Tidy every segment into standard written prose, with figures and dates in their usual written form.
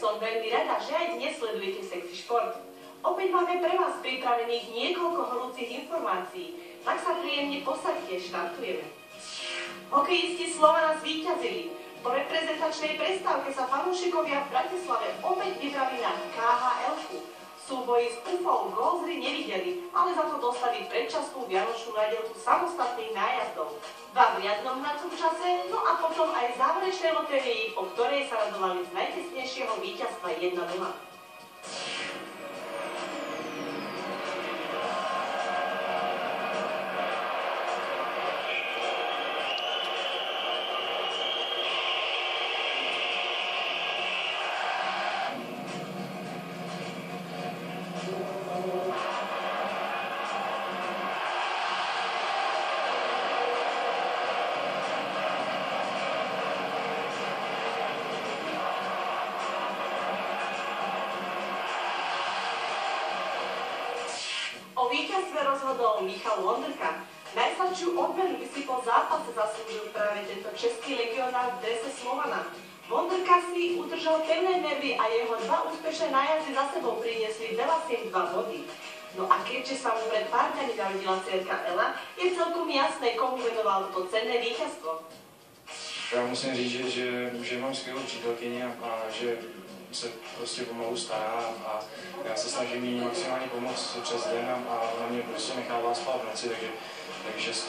som veľmi rada, že aj dnes sledujete Sexy šport. Opäť máme pre vás pripravených niekoľko horúcich informácií, tak sa príjemne posaďte, štartujeme. Hokejisti Slovana zvíťazili. Po reprezentačnej prestávke sa fanúšikovia v Bratislave opäť vybrali na KHL-ku. Súboji s UFO gól z hry nevideli, ale za to dostali predčasnú vianočnú nádielku samostatných nájazdov. 2 v riadnom hnacom čase, no a potom aj záverečnej lotérii, po ktorej sa radovali z najtesnejšieho víťazstva 1-0. O víťazstve rozhodol Michal Wonderka. Najsladšiu odmenu by si po zápase zaslúžil práve tento český legionár v drese Slovana. Wonderka si udržal pevné nervy a jeho 2 úspešné nájazdy za sebou priniesli veľa 2 body. No a keďže sa mu pred pár dňami narodila dcerka Ela, je celkom jasné, komu venoval toto cenné víťazstvo. Já musím říct, že mám skvělou přítelkyni a že se prostě pomalu stará a já se snažím jí maximálně pomoct přes den a ona mě prostě nechává spát v noci, takže z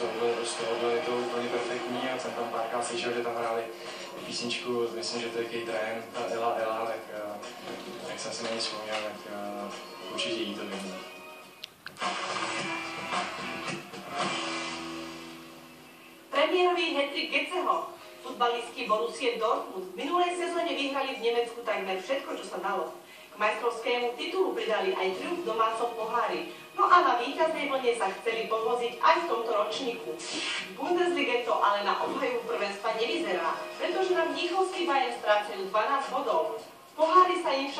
tohohle je to úplně perfektní a jsem tam párkrát slyšel, že tam hráli písničku, myslím, že to je K-Train, ta Ela, tak jsem si na ní vzpomněl, tak určitě jí to věnu. Premiérový hat-trick Getzeho. Futbalistky Borussie Dortmund v minulej sezóne vyhrali v Nemecku takmer všetko, čo sa dalo. K majstrovskému titulu pridali aj triumf v domácom pohári, no a na víťaznej vlne sa chceli povoziť aj v tomto ročníku. V Bundeslige to ale na obhajobu prvenstva nevyzerá, pretože na mníchovský Bayern strácajú 12 bodov. V pohári sa im však